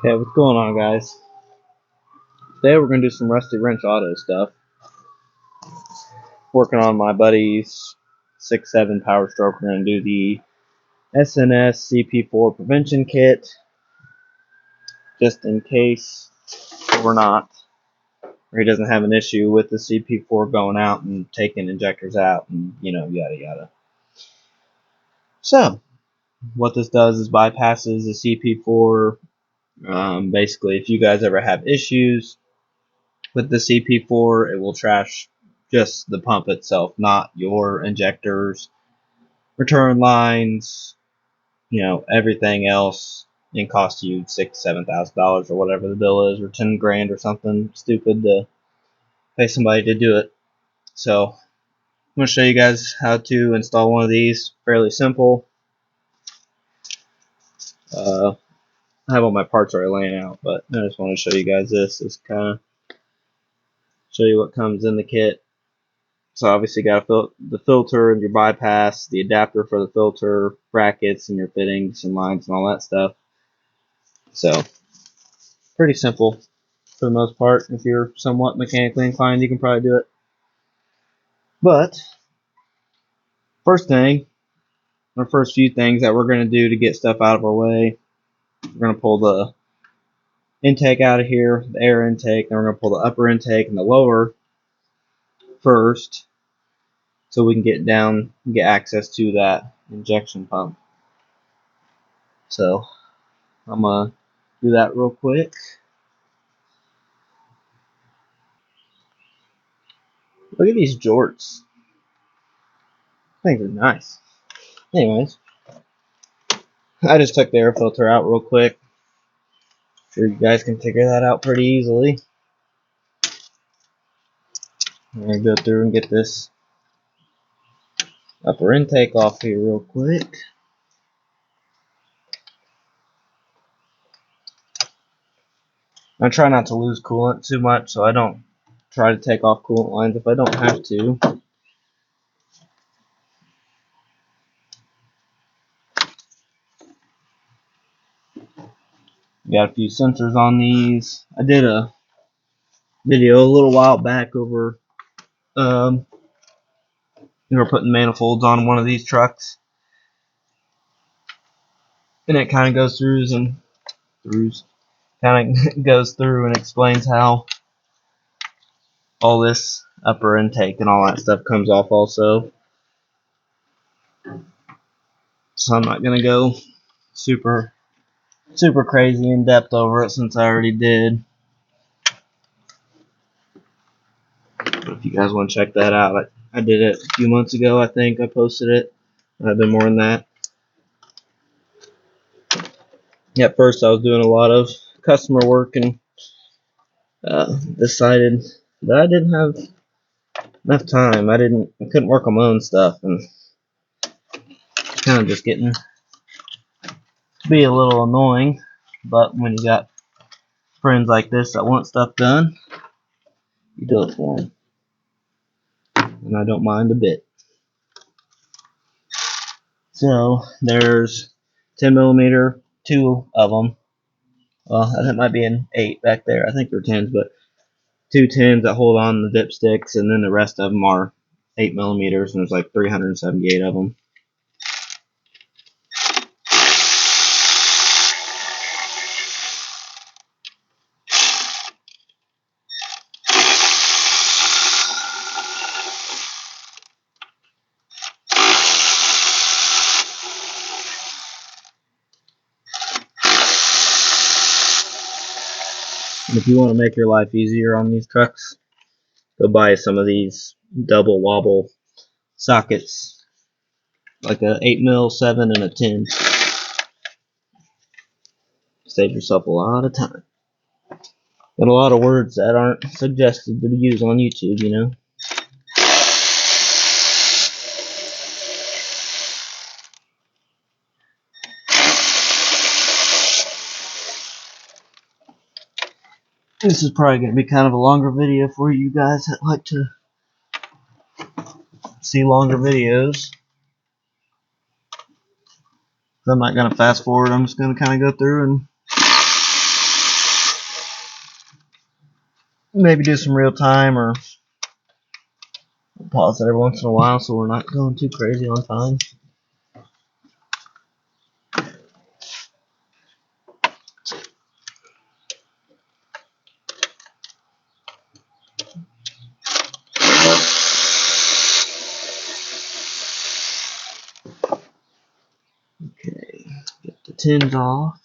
Okay, what's going on, guys? Today we're going to do some Rusty Wrench Auto stuff. Working on my buddy's 6.7 Power Stroke. We're going to do the SNS Cp4 Prevention Kit, just in case or he doesn't have an issue with the Cp4 going out and taking injectors out and, yada yada. So, what this does is bypasses the Cp4. Basically, if you guys ever have issues with the Cp4, it will trash just the pump itself, not your injectors, return lines, everything else, and cost you $6,000-7,000 or whatever the bill is, or 10 grand or something stupid to pay somebody to do it. So I'm going to show you guys how to install one of these. Fairly simple. I have all my parts already laying out, but I just want to show you guys this. Just kind of show you what comes in the kit. So obviously you got the filter and your bypass, the adapter for the filter, brackets and your fittings and lines and all that stuff. So pretty simple for the most part. If you're somewhat mechanically inclined, you can probably do it. But first thing, or first few things that we're going to do to get stuff out of our way, we're going to pull the intake out of here, the air intake, and we're going to pull the upper intake and the lower first, so we can get down and get access to that injection pump. So I'm going to do that real quick. Look at these jorts. I think they're nice. Anyways, I just took the air filter out real quick. Sure you guys can figure that out pretty easily. I'm going to go through and get this upper intake off here real quick. I try not to lose coolant too much, so I don't try to take off coolant lines if I don't have to. Got a few sensors on these. I did a video a little while back over we were putting manifolds on one of these trucks, and it kind of goes through and explains how all this upper intake and all that stuff comes off also. So I'm not gonna go super crazy in depth over it since I already did. But if you guys want to check that out, I did it a few months ago. I think I posted it. I've been more than that. At first I was doing a lot of customer work and decided that I didn't have enough time. I couldn't work on my own stuff, and kind of just getting to be a little annoying. But when you got friends like this that want stuff done, you do it for them, and I don't mind a bit. So there's 10mm, 2 of them. Well, that might be an 8 back there. I think they're 10s, but 2 10s that hold on the dipsticks, and then the rest of them are 8mm, and there's like 378 of them. And if you want to make your life easier on these trucks, go buy some of these double wobble sockets, like a 8mm, 7, and a 10. Save yourself a lot of time and a lot of words that aren't suggested to be used on YouTube, you know. This is probably going to be kind of a longer video for you guys that like to see longer videos. So I'm not going to fast forward. I'm just going to kind of go through and maybe do some real time or pause it every once in a while so we're not going too crazy on time. Okay, get the tins off.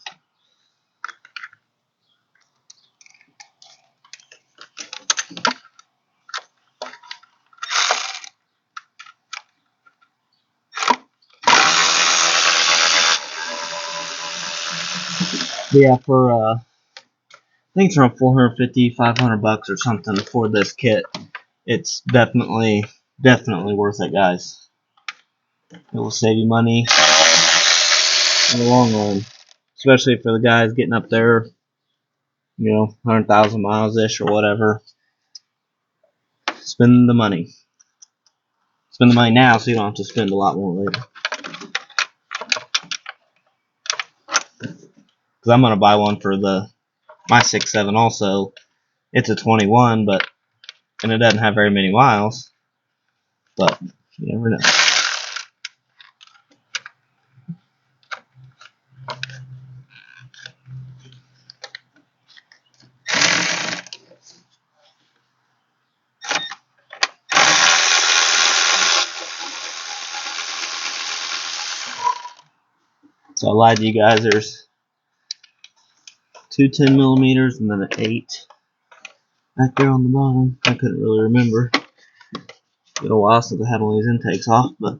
Yeah, for I think it's around 450, 500 bucks or something for this kit. It's definitely worth it, guys. It will save you money in the long run, especially for the guys getting up there, 100,000 miles ish or whatever. Spend the money. Spend the money now so you don't have to spend a lot more later. Because I'm gonna buy one for my 6.7 also. It's a 21, and it doesn't have very many miles. But you never know. So I lied to you guys. There's two 10 millimeters and then an 8 right there on the bottom. I couldn't really remember. It's been a while since I had one of these intakes off, but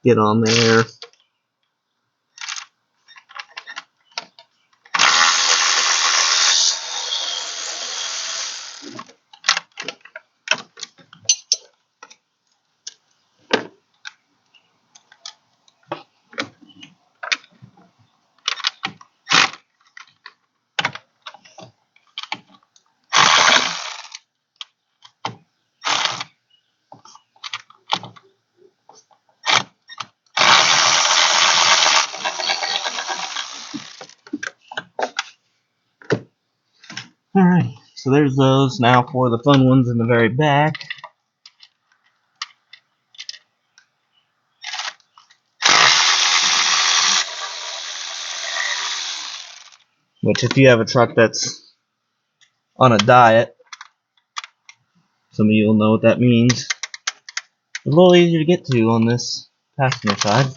get on there. Alright, so there's those. Now for the fun ones in the very back. Which, if you have a truck that's on a diet, some of you will know what that means. It's a little easier to get to on this passenger side.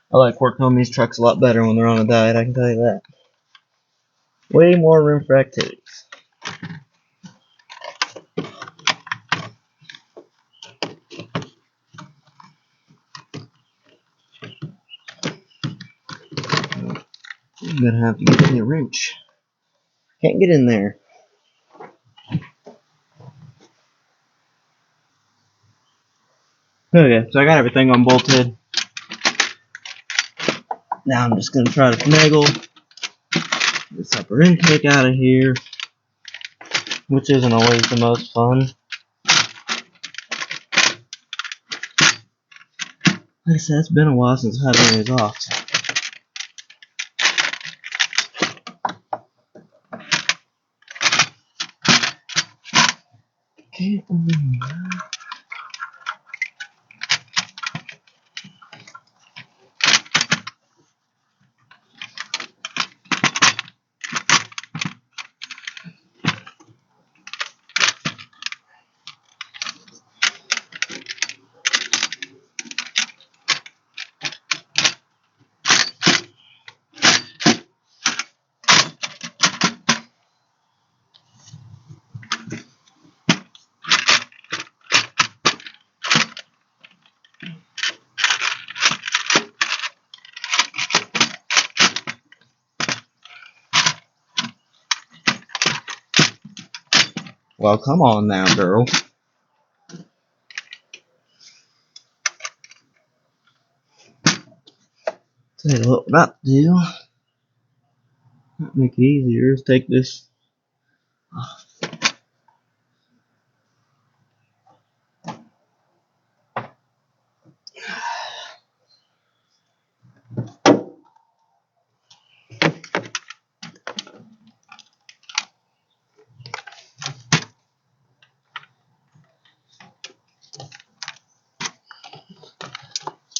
I like working on these trucks a lot better when they're on a diet, I can tell you that. Way more room for activities. I'm gonna have to get me a wrench. Can't get in there. Okay, so I got everything unbolted. Now I'm just gonna try to finagle this upper intake out of here, which isn't always the most fun. Like I said, it's been a while since I've had one of these off. Okay, Well, come on now, girl. Tell you what we're about to do. Make it easier is take this.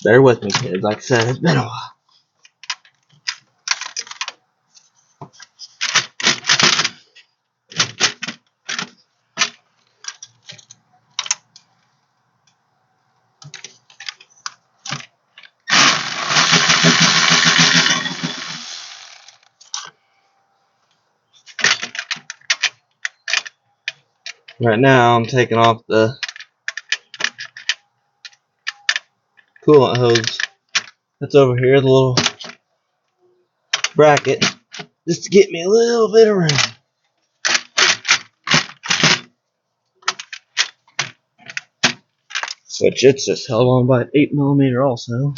Bear with me, kids. Like I said, it's been a while. Right now, I'm taking off the coolant hose that's over here, the little bracket, just to get me a little bit of room. Which it's just held on by an 8mm also.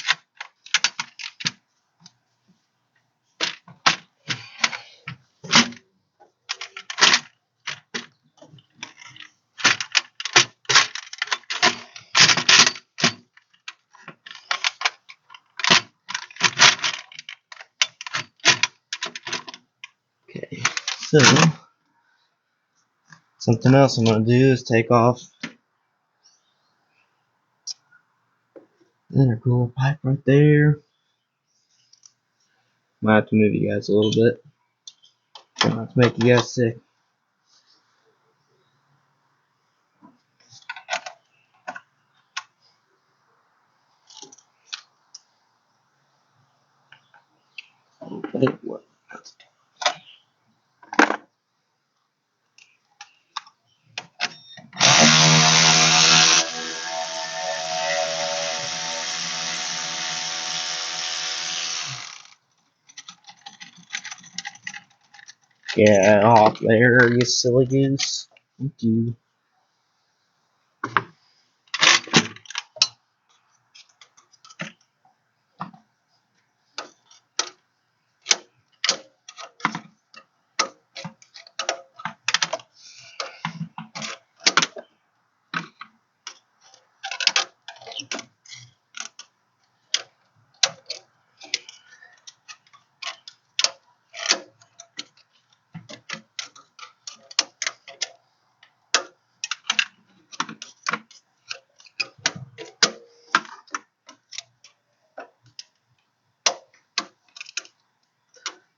Okay, so something else I'm going to do is take off the intercooler pipe right there. Might have to move you guys a little bit. Try not to make you guys sick. Get off there, you silly goose. Thank you.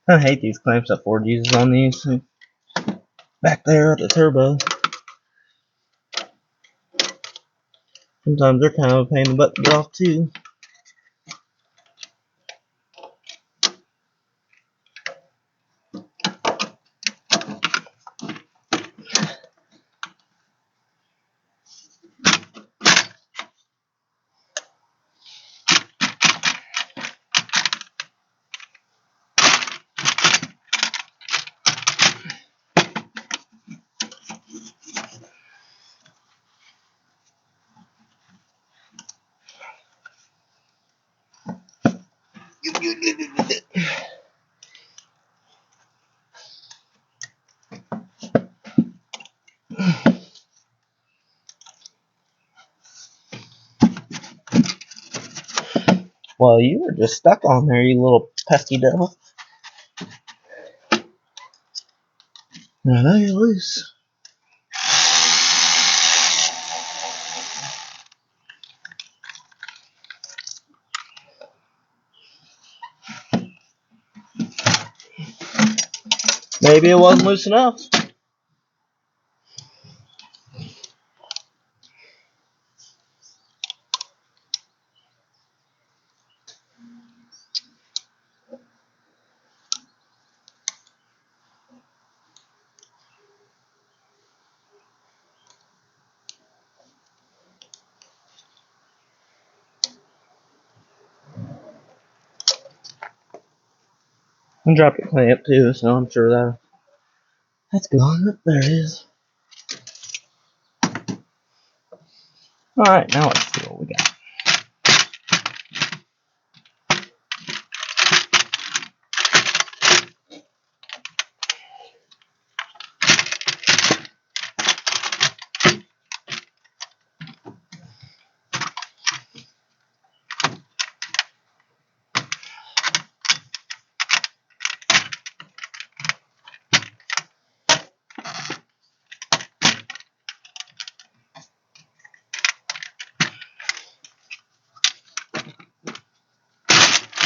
I hate these clamps that Ford uses on these. Back there at the turbo. Sometimes they're kind of a pain in the butt to get off too. Well, you were just stuck on there, you little pesky devil. I know you're loose. Maybe it wasn't loose enough. And drop your clamp too, so I'm sure that's gone. There it is. Alright, now let's see what we got.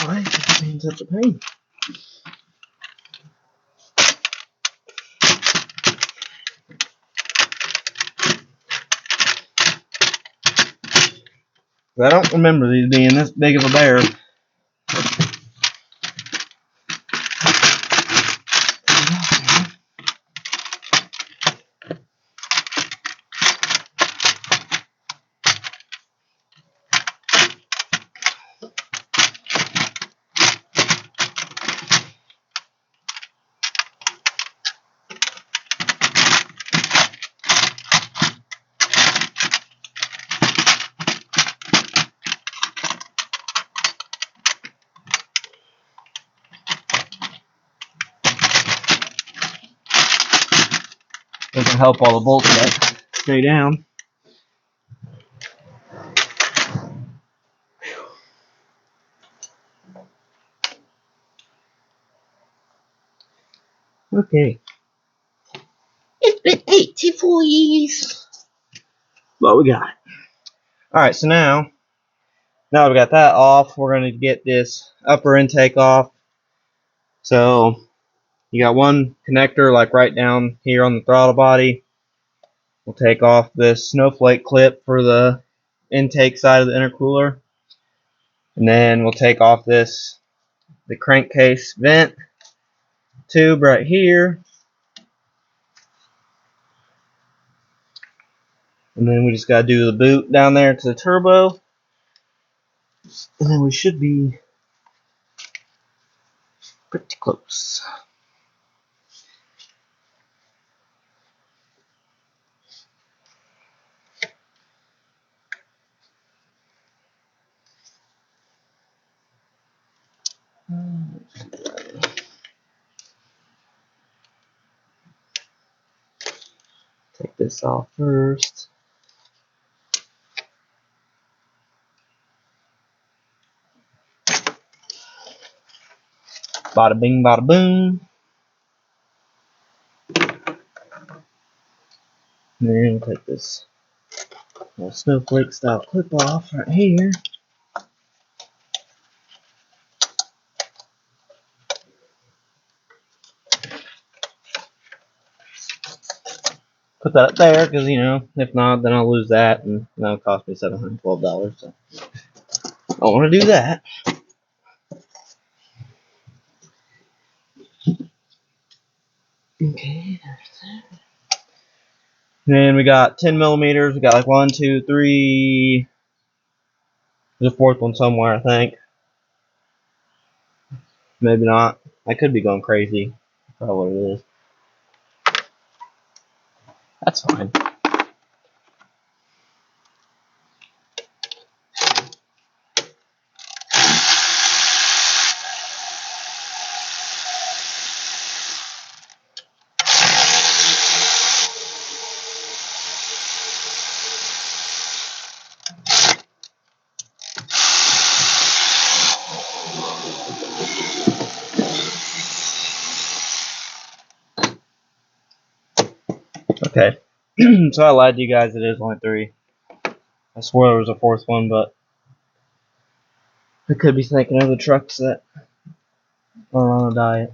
Why is this being such a pain? I don't remember these being this big of a bear. Doesn't help all the bolts that stay down. Okay. It's been 84 years. What we got? Alright, so now we got that off, we're going to get this upper intake off. So you got one connector like right down here on the throttle body. We'll take off this snowflake clip for the intake side of the intercooler. And then we'll take off the crankcase vent tube right here. And then we just got to do the boot down there to the turbo. And then we should be pretty close. Take this off first. Bada bing, bada boom. And then we'll take this little snowflake style clip off right here. Put that up there because, you know, if not, then I'll lose that, and that'll cost me $712. So I don't want to do that. Okay, there's that. And then we got 10 millimeters. We got like 1, 2, 3. There's a fourth one somewhere, I think. Maybe not. I could be going crazy. That's probably what it is. That's fine. Okay. So I lied to you guys. It is only 3. I swore there was a fourth one, but I could be thinking of the trucks that are on a diet.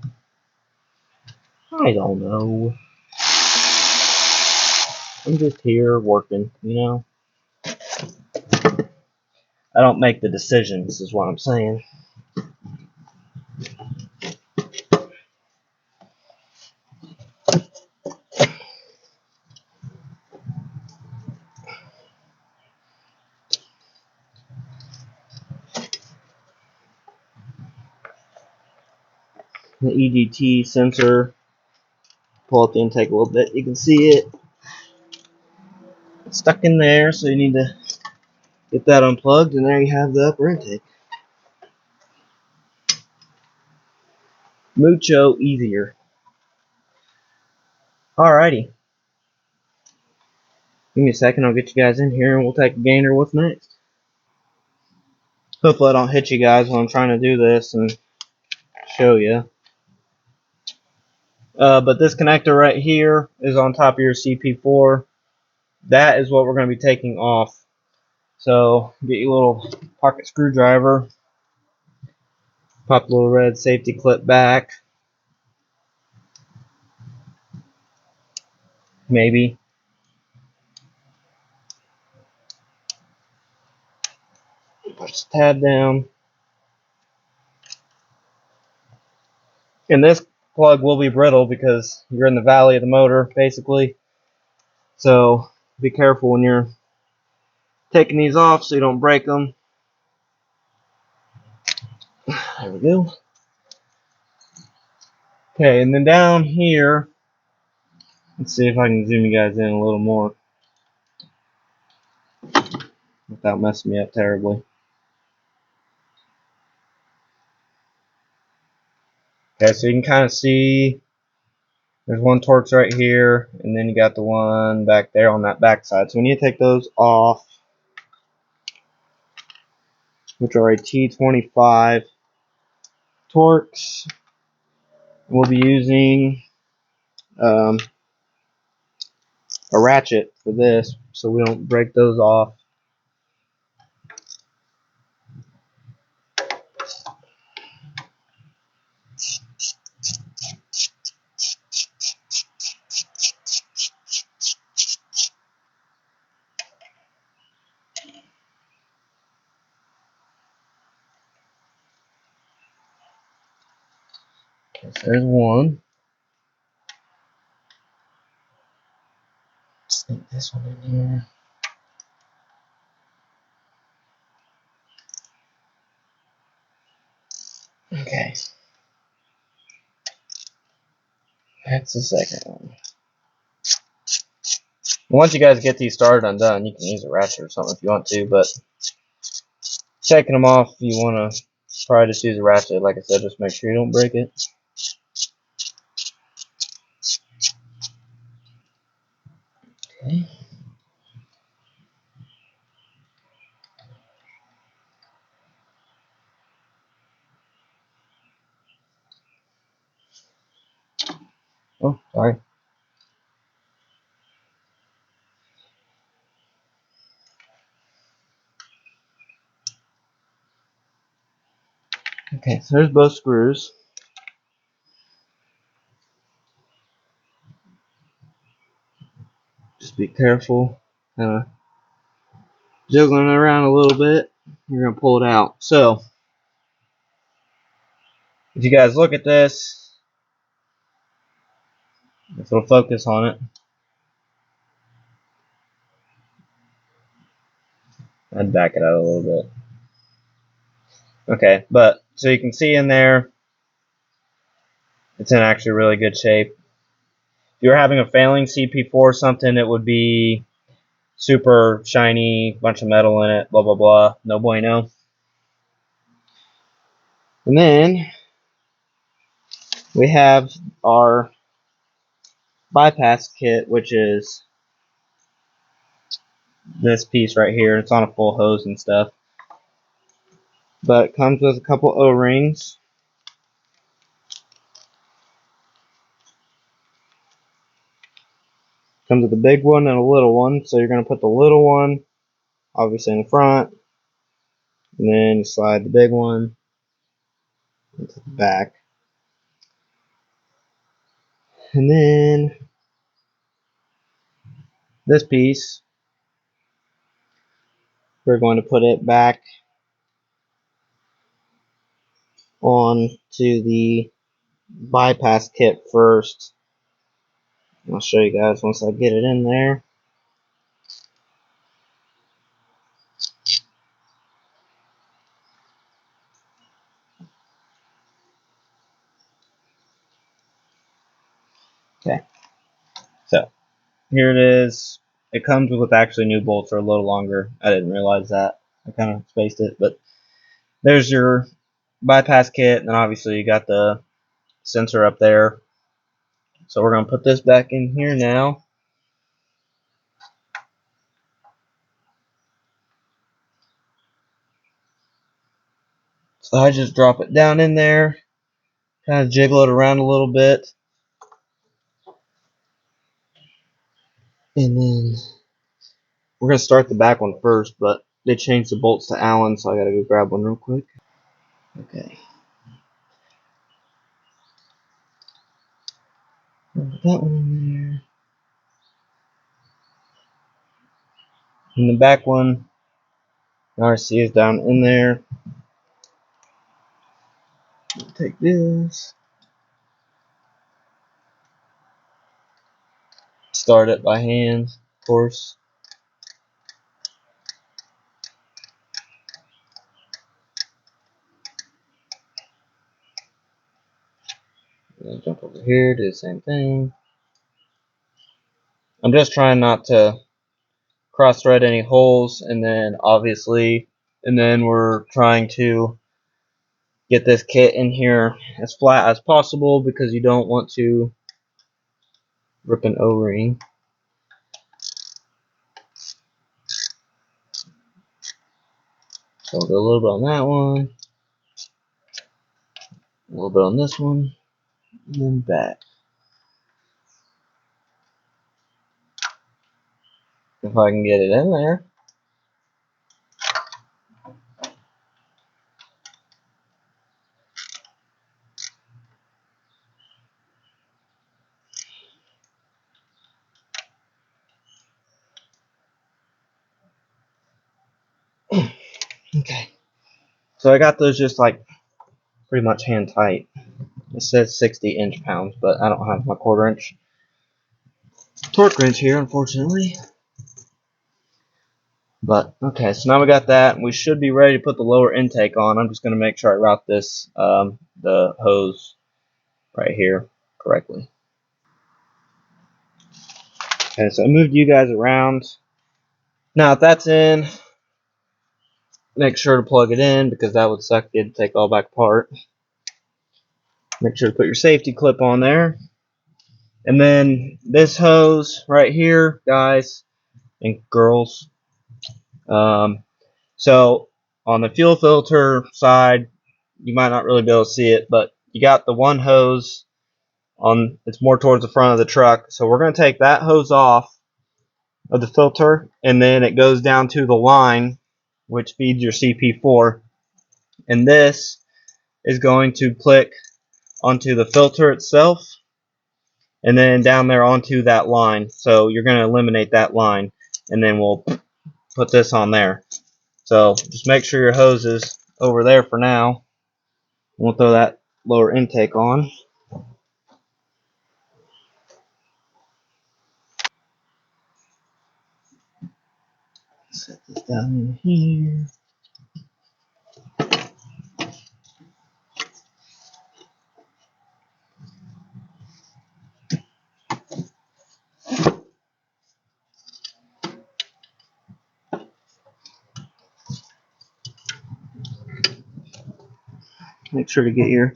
I don't know. I'm just here working, you know. I don't make the decisions, is what I'm saying. The EGT sensor. Pull up the intake a little bit. You can see it. It's stuck in there, so you need to Get that unplugged, and there you have the upper intake. Mucho easier. Alrighty. Give me a second, I'll get you guys in here and we'll take a gander. What's next? Hopefully I don't hit you guys when I'm trying to do this and show you. But this connector right here is on top of your CP4. That is what we're going to be taking off. So get your little pocket screwdriver, pop the little red safety clip back. Maybe. Push the tab down. And this plug will be brittle because you're in the valley of the motor, basically. So be careful when you're taking these off so you don't break them. There we go. Okay, and then down here, let's see if I can zoom you guys in a little more without messing me up terribly. Okay, so you can kind of see there's one Torx right here, and then you got the one back there on that back side. So we need to take those off, which are a T25 Torx. We'll be using a ratchet for this so we don't break those off. Okay, so there's one. Stick this one in here. Okay. That's the second one. Once you guys get these started undone, you can use a ratchet or something if you want to, but taking them off, you want to probably just use a ratchet. Like I said, just make sure you don't break it. Okay. Oh, sorry. Okay, so there's both screws. Just be careful. Kind of jiggling it around a little bit. You're going to pull it out. So, if you guys look at this, if it'll focus on it, I'd back it out a little bit. Okay, but so you can see in there, it's in actually really good shape. If you're having a failing CP4 or something, it would be super shiny, bunch of metal in it, blah blah blah, no bueno. And then we have our bypass kit, which is this piece right here. It's on a full hose and stuff, but it comes with a couple O-rings. Comes with a big one and a little one, so you're going to put the little one obviously in the front, and then you slide the big one into the back. And then this piece, we're going to put it back on to the bypass kit first. I'll show you guys once I get it in there. Okay, here it is. It comes with actually new bolts are a little longer. I didn't realize that. I kind of spaced it, but there's your bypass kit, and then obviously you got the sensor up there. So we're going to put this back in here now. So I just drop it down in there, kind of jiggle it around a little bit, and then we're going to start the back one first, but they changed the bolts to Allen, so I got to go grab one real quick. Okay. Put that one in there. And the back one, RC is down in there. Take this. Start it by hand, of course. And then jump over here, do the same thing. I'm just trying not to cross thread any holes, and then obviously, and then we're trying to get this kit in here as flat as possible because you don't want to rip an O-ring. So I'll go a little bit on that one, a little bit on this one, and then back. If I can get it in there. Okay. So I got those just like pretty much hand tight. It says 60 inch-pounds, but I don't have my 1/4 inch torque wrench here, unfortunately. But okay, so now we got that. We should be ready to put the lower intake on. I'm just going to make sure I route this the hose right here correctly. Okay, so I moved you guys around. Now if that's in, make sure to plug it in because that would suck. You had to take it all back apart. Make sure to put your safety clip on there. And then this hose right here, guys and girls. So on the fuel filter side, you might not really be able to see it, but you got the one hose on, it's more towards the front of the truck. So we're going to take that hose off of the filter, and then it goes down to the line which feeds your CP4, and this is going to click onto the filter itself and then down there onto that line. So you're going to eliminate that line, and then we'll put this on there. So just make sure your hose is over there for now. We'll throw that lower intake on. Set this down in here. Make sure to get your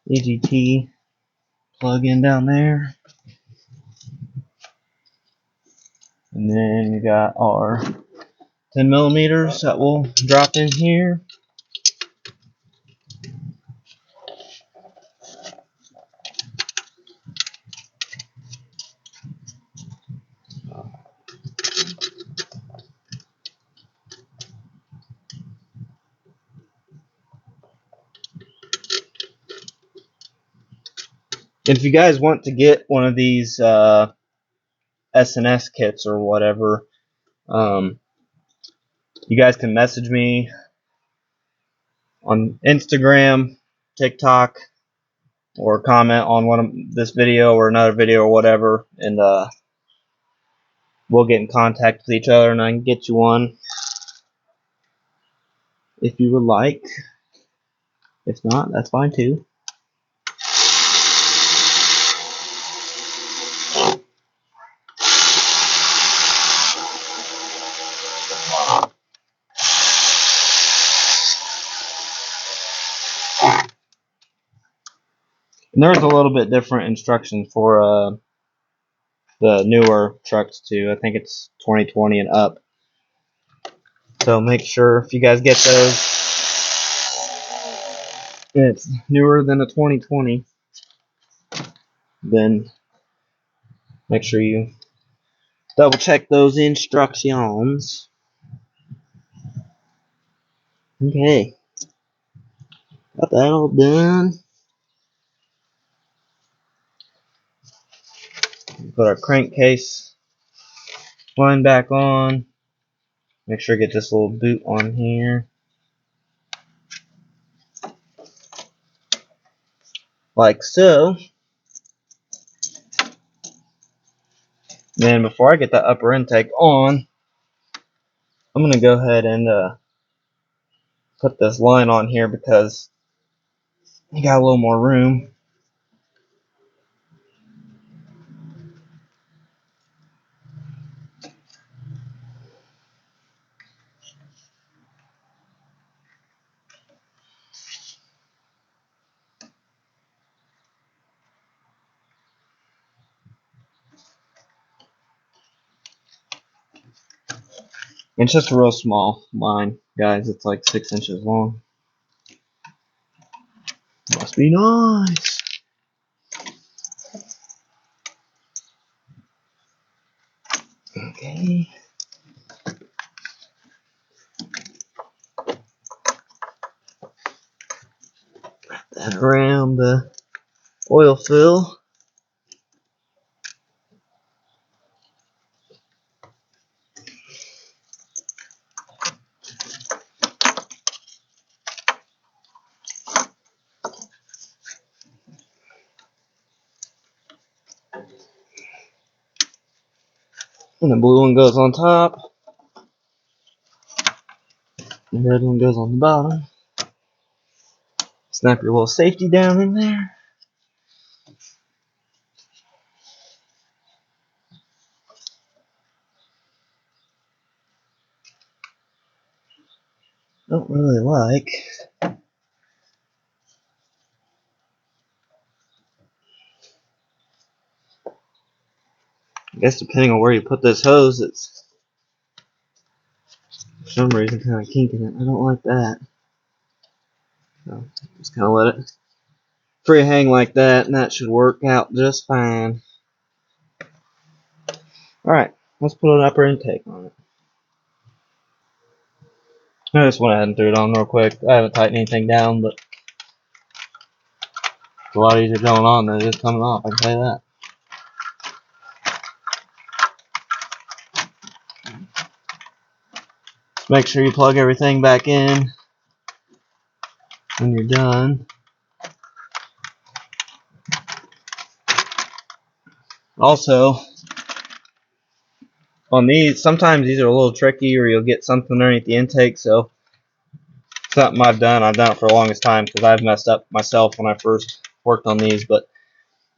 EGT plug in down there. And then we got our 10 millimeters that we'll drop in here. If you guys want to get one of these S&S kits or whatever, you guys can message me on Instagram, TikTok, or comment on one of this video or another video or whatever, and we'll get in contact with each other, and I can get you one if you would like. If not, that's fine too. And there's a little bit different instructions for the newer trucks too. I think it's 2020 and up. So make sure if you guys get those, and it's newer than a 2020, then make sure you double check those instructions. Okay, got that all done. Put our crankcase line back on. Make sure to get this little boot on here, like so. Then before I get that upper intake on, I'm going to go ahead and put this line on here because you got a little more room. It's just a real small line, guys. It's like 6 inches long. Must be nice. Okay. Wrap that around the oil fill. And the blue one goes on top. The red one goes on the bottom. Snap your little safety down in there. Don't really like. I guess depending on where you put this hose, it's for some reason kind of kinking it. I don't like that. So just kind of let it free hang like that, and that should work out just fine. Alright, let's put an upper intake on it. I just went ahead and threw it on real quick. I haven't tightened anything down, but it's a lot easier going on than it is coming off, I can tell you that. Just make sure you plug everything back in when you're done. Also, on these, sometimes these are a little tricky, or you'll get something underneath the intake. So something I've done it for the longest time because I've messed up myself when I first worked on these, but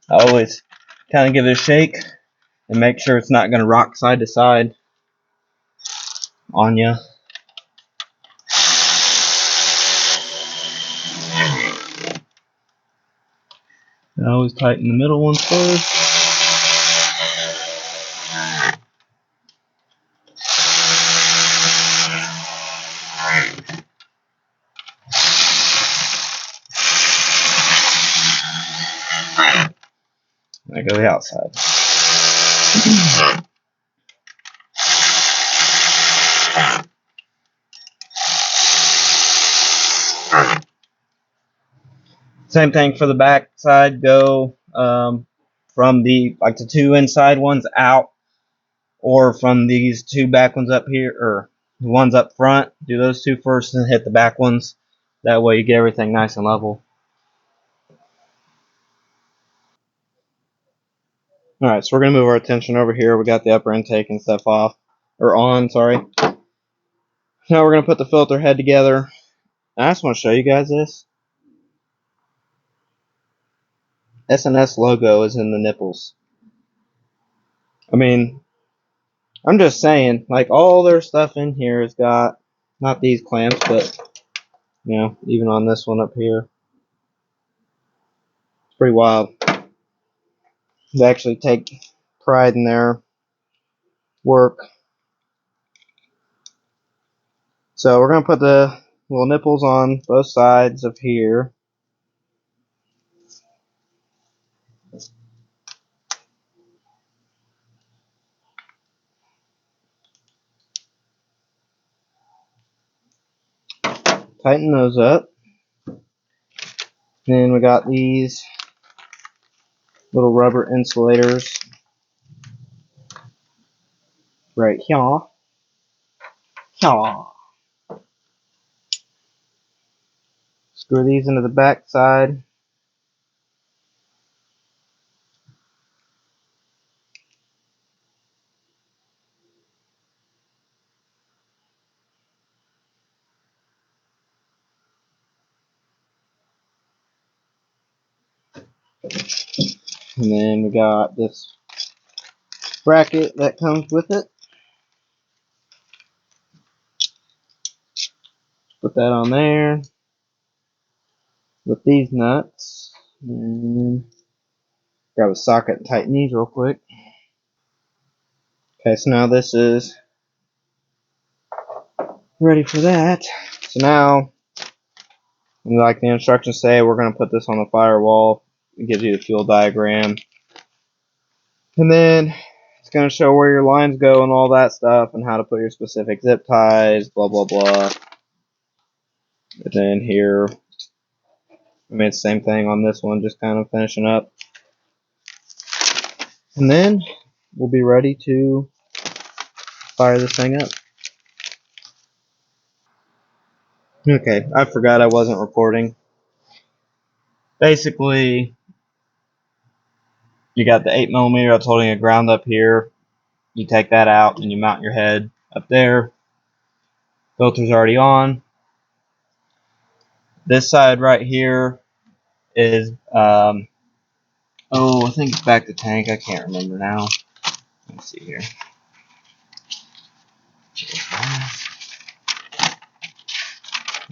I always kind of give it a shake and make sure it's not going to rock side to side on you. I always tighten the middle ones first. I go the outside. Same thing for the back side. Go from the two inside ones out, or from these two back ones up here, or the ones up front. Do those two first and hit the back ones. That way you get everything nice and level. Alright, so we're going to move our attention over here. We got the upper intake and stuff off, or on, sorry. Now we're going to put the filter head together. I just want to show you guys this. S&S logo is in the nipples. I mean, I'm just saying, like, all their stuff in here has got, not these clamps, but, you know, even on this one up here. Pretty wild. They actually take pride in their work. So we're going to put the little nipples on both sides of here. Tighten those up. Then we got these little rubber insulators right here. Screw these into the back side. And then we got this bracket that comes with it. Put that on there with these nuts. And grab a socket and tighten these real quick. Okay, so now this is ready for that. So now, like the instructions say, we're going to put this on the firewall. It gives you the fuel diagram. And then it's going to show where your lines go and all that stuff and how to put your specific zip ties, blah, blah, blah. And then here, I mean, it's the same thing on this one, just kind of finishing up. And then we'll be ready to fire this thing up. Okay, I forgot I wasn't recording. Basically, you got the 8mm that's holding a ground up here. You take that out and you mount your head up there. Filter's already on. This side right here is, I think it's back to tank. I can't remember now. Let's see here.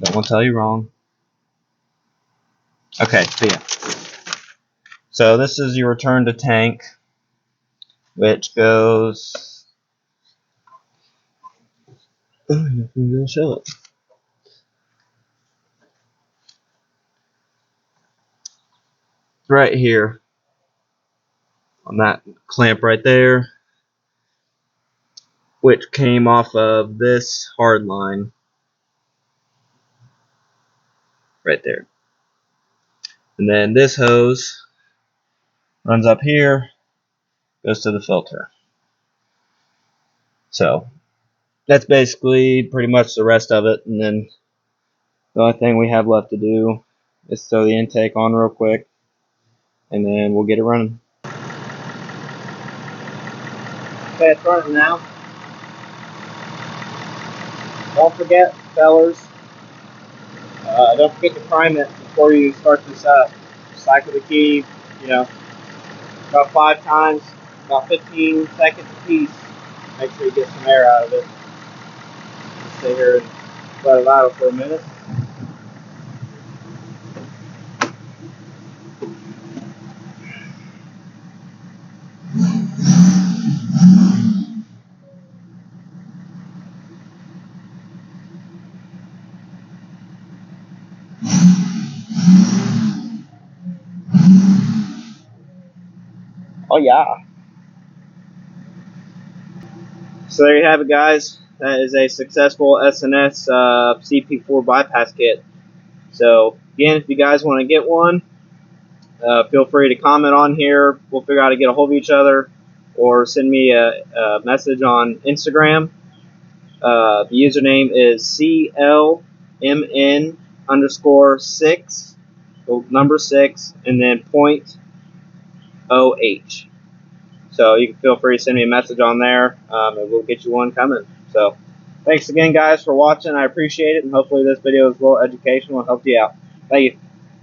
Don't want to tell you wrong. Okay, so yeah. So this is your return to tank, which goes. I'm going to show it. Right here on that clamp right there, which came off of this hard line right there. And then this hose runs up here, goes to the filter. So that's basically pretty much the rest of it. And then the only thing we have left to do is throw the intake on real quick, and then we'll get it running. Okay, it's running now. Don't forget, fellers, don't forget to prime it before you start this up. Cycle the key, about 5 times, about 15 seconds a piece. Make sure you get some air out of it. Just stay here and let it out for a minute. Oh yeah. So there you have it, guys. That is a successful SNS Cp4 Bypass Kit. So again, if you guys want to get one, feel free to comment on here. We'll figure out how to get a hold of each other, or send me a message on Instagram. The username is CLMN_6, number 6, and then .OH. So you can feel free to send me a message on there, and we'll get you one coming. So thanks again, guys, for watching. I appreciate it, and hopefully this video is a little educational and helped you out. Thank you.